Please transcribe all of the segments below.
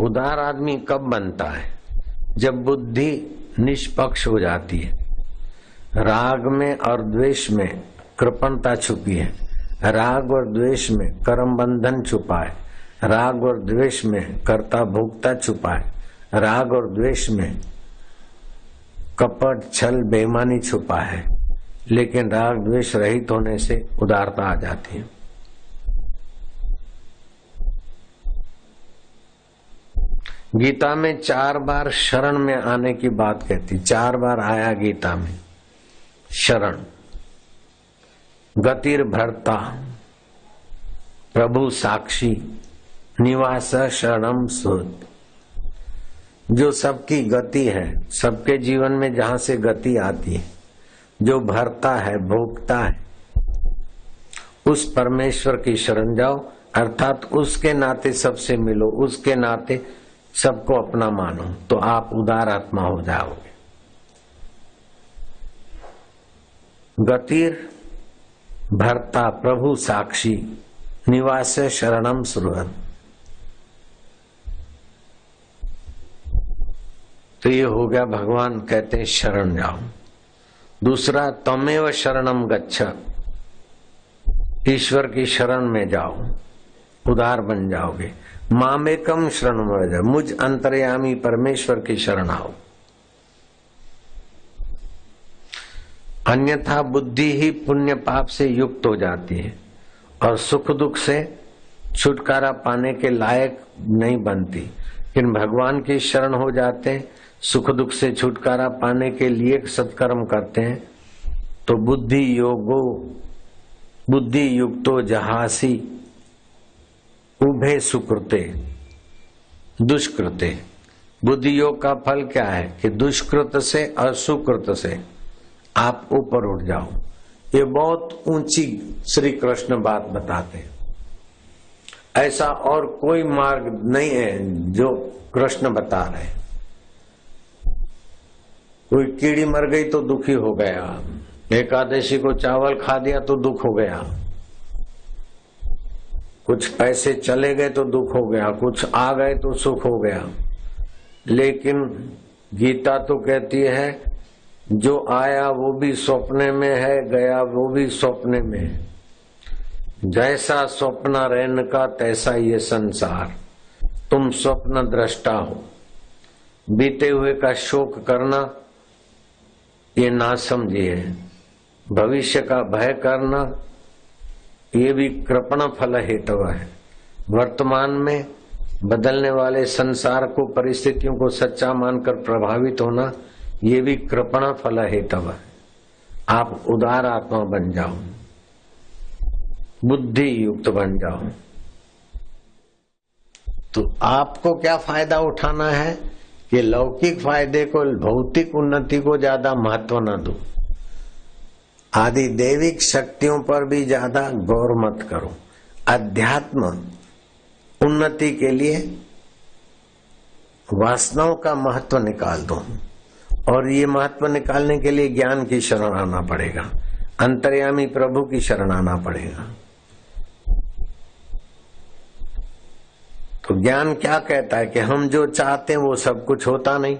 उदार आदमी कब बनता है? जब बुद्धि निष्पक्ष हो जाती है, राग में और द्वेष में कृपणता छुपी है, राग और द्वेष में कर्म बंधन छुपा है, राग और द्वेष में कर्ता भोक्ता छुपा है, राग और द्वेष में कपट छल बेईमानी छुपा है। लेकिन राग द्वेष रहित होने से उदारता आ जाती है। गीता में 4 बार शरण में आने की बात कहती, 4 बार आया गीता में शरण। गतिर भर्ता प्रभु साक्षी निवास शरणम सुहृद। जो सबकी गति है, सबके जीवन में जहां से गति आती है, जो भरता है भोगता है, उस परमेश्वर की शरण जाओ, अर्थात उसके नाते सबसे मिलो, उसके नाते सबको अपना मानो, तो आप उदार आत्मा हो जाओगे। गतिर भरता प्रभु साक्षी निवास शरणम सुहृद। तो ये हो गया, भगवान कहते हैं शरण जाओ। दूसरा, तमेव शरणम गच्छ, ईश्वर की शरण में जाओ, उदार बन जाओगे। मामेकम शरणम व्रज, मुझ अंतर्यामी परमेश्वर की शरण आओ। अन्यथा बुद्धि ही पुण्य पाप से युक्त हो जाती है और सुख दुख से छुटकारा पाने के लायक नहीं बनती। लेकिन भगवान की शरण हो जाते हैं, सुख दुख से छुटकारा पाने के लिए सत्कर्म करते हैं, तो बुद्धि युक्तो जहासी उभे सुकृते दुष्कृते। बुद्धि योग का फल क्या है कि दुष्कृत से और सुकृत से आप ऊपर उठ जाओ। ये बहुत ऊंची श्री कृष्ण बात बताते हैं। ऐसा और कोई मार्ग नहीं है जो कृष्ण बता रहे। कोई कीड़ी मर गई तो दुखी हो गया, एकादशी को चावल खा दिया तो दुख हो गया, कुछ पैसे चले गए तो दुख हो गया, कुछ आ गए तो सुख हो गया। लेकिन गीता तो कहती है जो आया वो भी स्वप्ने में है, गया वो भी स्वप्ने में है। जैसा स्वप्न रहन का तैसा ये संसार, तुम स्वप्न दृष्टा हो। बीते हुए का शोक करना ये ना समझिए, भविष्य का भय करना ये भी कृपण फल हेतु है। वर्तमान में बदलने वाले संसार को, परिस्थितियों को सच्चा मानकर प्रभावित होना ये भी कृपण फल हेतु है। आप उदार आत्मा बन जाओ, बुद्धि युक्त बन जाओ। तो आपको क्या फायदा उठाना है कि लौकिक फायदे को, भौतिक उन्नति को ज्यादा महत्व न दो। आदि दैविक शक्तियों पर भी ज्यादा गौर मत करो। अध्यात्म उन्नति के लिए वासनाओं का महत्व निकाल दो, और ये महत्व निकालने के लिए ज्ञान की शरण आना पड़ेगा, अंतर्यामी प्रभु की शरण आना पड़ेगा। तो ज्ञान क्या कहता है कि हम जो चाहते हैं वो सब कुछ होता नहीं,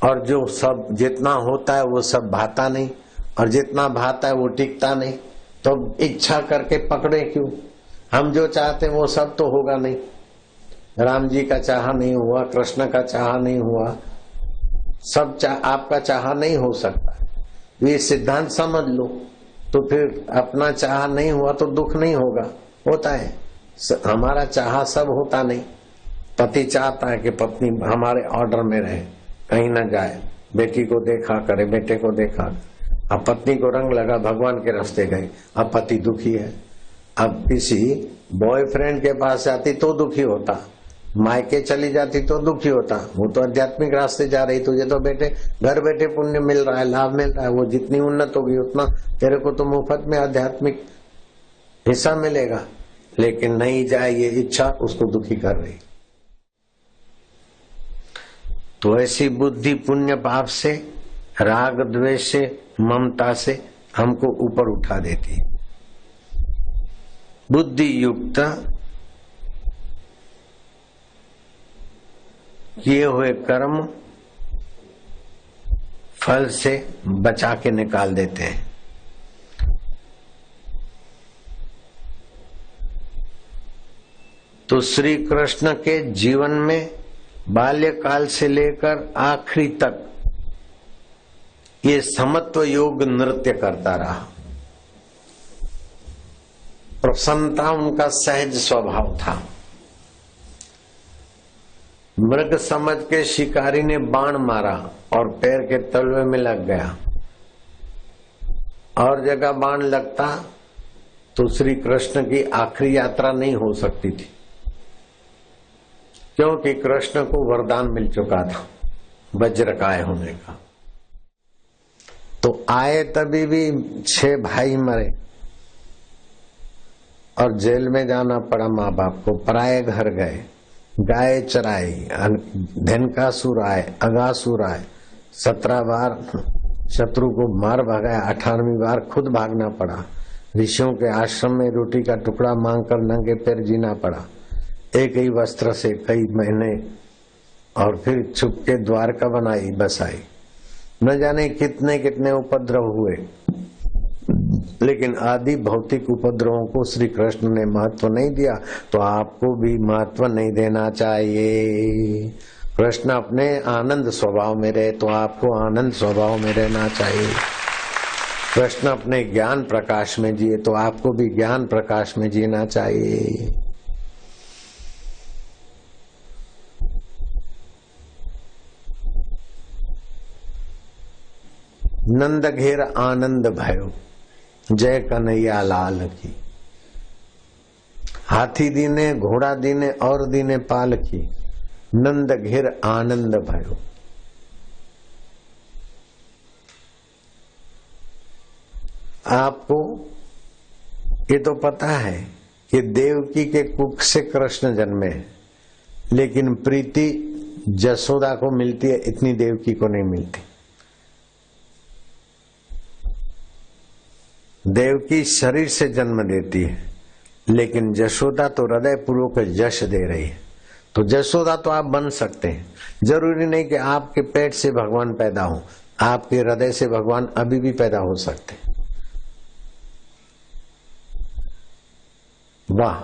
और जो सब जितना होता है वो सब भाता नहीं, और जितना भाता है वो टिकता नहीं। तो इच्छा करके पकड़े क्यों? हम जो चाहते हैं वो सब तो होगा नहीं। राम जी का चाहा नहीं हुआ, कृष्ण का चाहा नहीं हुआ, सब आपका चाहा नहीं हो सकता। ये सिद्धांत समझ लो, तो फिर अपना चाहा नहीं हुआ तो दुख नहीं होगा। होता है, हमारा चाहा सब होता नहीं। पति चाहता है कि पत्नी हमारे ऑर्डर में रहे, कहीं न जाए, बेटी को देखा करे, बेटे को देखा। अब पत्नी को रंग लगा, भगवान के रास्ते गए, अब पति दुखी है। अब किसी बॉयफ्रेंड के पास जाती तो दुखी होता, मायके चली जाती तो दुखी होता। वो तो आध्यात्मिक रास्ते जा रही, तुझे तो बेटे घर बैठे पुण्य मिल रहा है, लाभ मिल रहा है। वो जितनी उन्नत होगी उतना तेरे को तो मुफ्त में आध्यात्मिक हिस्सा मिलेगा। लेकिन नहीं जाए ये इच्छा उसको दुखी कर रही। तो ऐसी बुद्धि पुण्य पाप से, राग द्वेष से, ममता से हमको ऊपर उठा देती है। बुद्धि युक्त किए हुए कर्म फल से बचा के निकाल देते हैं। तो श्री कृष्ण के जीवन में बाल्यकाल से लेकर आखिरी तक ये समत्व योग नृत्य करता रहा। प्रसन्नता उनका सहज स्वभाव था। मृग समझ के शिकारी ने बाण मारा और पैर के तलवे में लग गया। और जगह बाण लगता तो श्री कृष्ण की आखिरी यात्रा नहीं हो सकती थी, क्योंकि कृष्ण को वरदान मिल चुका था वज्रकाय होने का। तो आए तभी भी 6 भाई मरे और जेल में जाना पड़ा माँ बाप को। पराये घर गए, गाय चराई, धनकासुर आए, अगासुर आए, 17 बार शत्रु को मार भगाया, 18वीं बार खुद भागना पड़ा। ऋषियों के आश्रम में रोटी का टुकड़ा मांगकर नंगे पैर जीना पड़ा, एक ही वस्त्र से कई महीने, और फिर छुप के द्वारका बनाई बसाई। न जाने कितने कितने उपद्रव हुए, लेकिन आदि भौतिक उपद्रवों को श्री कृष्ण ने महत्व नहीं दिया, तो आपको भी महत्व नहीं देना चाहिए। कृष्ण अपने आनंद स्वभाव में रहे तो आपको आनंद स्वभाव में रहना चाहिए। कृष्ण अपने ज्ञान प्रकाश में जिए तो आपको भी ज्ञान प्रकाश में जीना चाहिए। नंद घेर आनंद भयो, जय कन्हैया लाल की। हाथी दीने, घोड़ा दीने और दीने पाल की, नंद घेर आनंद भयो। आपको ये तो पता है कि देवकी के कुख से कृष्ण जन्मे हैं, लेकिन प्रीति जसोदा को मिलती है, इतनी देवकी को नहीं मिलती। देवकी शरीर से जन्म देती है, लेकिन जशोदा तो हृदय पूर्वक यश दे रही है। तो जशोदा तो आप बन सकते हैं, जरूरी नहीं कि आपके पेट से भगवान पैदा हो, आपके हृदय से भगवान अभी भी पैदा हो सकते हैं। वाह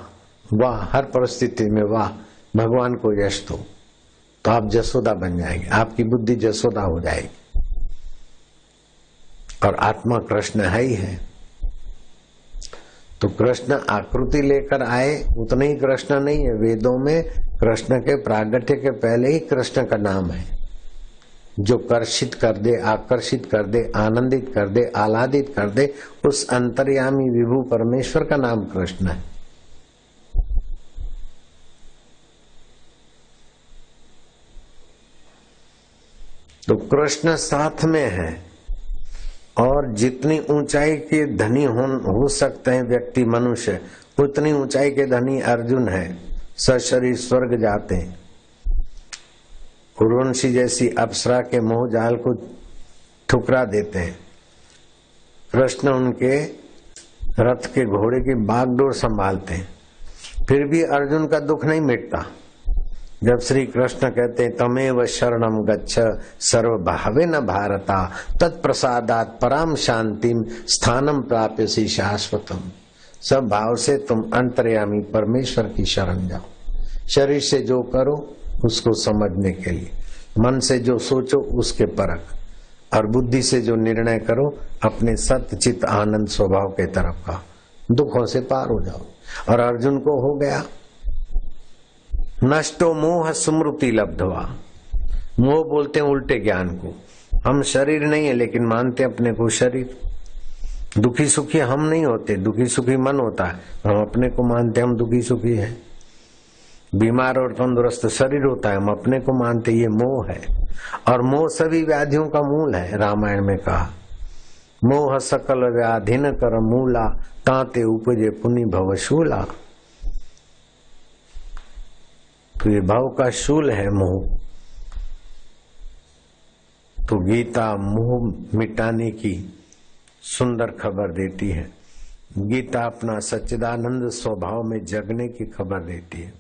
वाह, हर परिस्थिति में वाह, भगवान को यश दो तो आप जसोदा बन जाएंगे, आपकी बुद्धि जसोदा हो जाएगी। और आत्मा कृष्ण है ही है। तो कृष्ण आकृति लेकर आए, उतने ही कृष्ण नहीं है। वेदों में कृष्ण के प्रागट्य के पहले ही कृष्ण का नाम है, जो कर्षित कर दे, आकर्षित कर दे, आनंदित कर दे, आह्लादित कर दे, उस अंतर्यामी विभु परमेश्वर का नाम कृष्ण है। तो कृष्ण साथ में है, और जितनी ऊंचाई के धनी हो सकते हैं व्यक्ति मनुष्य, उतनी ऊंचाई के धनी अर्जुन है। सशरीर स्वर्ग जाते हैं, उर्वशी जैसी अप्सरा के मोह जाल को ठुकरा देते हैं। कृष्ण उनके रथ के घोड़े की बागडोर संभालते हैं, फिर भी अर्जुन का दुख नहीं मिटता। जब श्री कृष्ण कहते हैं तमेव शरणम गच्छ सर्व भावे न भारता तत्प्रसादात पराम शांतिम स्थानम प्राप्यसि शाश्वतम। सब भाव से तुम अंतर्यामी परमेश्वर की शरण जाओ। शरीर से जो करो उसको समझने के लिए, मन से जो सोचो उसके परख, और बुद्धि से जो निर्णय करो अपने सत्य चित आनंद स्वभाव के तरफ का, दुखों से पार हो जाओ। और अर्जुन को हो गया नष्टो मोह स्मृति लब्धवा। मोह बोलते हैं उल्टे ज्ञान को। हम शरीर नहीं है लेकिन मानते अपने को शरीर। दुखी सुखी हम नहीं होते, दुखी सुखी मन होता है, हम अपने को मानते हम दुखी सुखी हैं। बीमार और तंदुरुस्त शरीर होता है, हम अपने को मानते ये मोह है। और मोह सभी व्याधियों का मूल है। रामायण में कहा मोह सकल व्याधि न कर मूला ताते उपजे पुनि भवशूला। तो ये भाव का शूल है मोह। तो गीता मोह मिटाने की सुंदर खबर देती है। गीता अपना सच्चिदानंद स्वभाव में जगने की खबर देती है।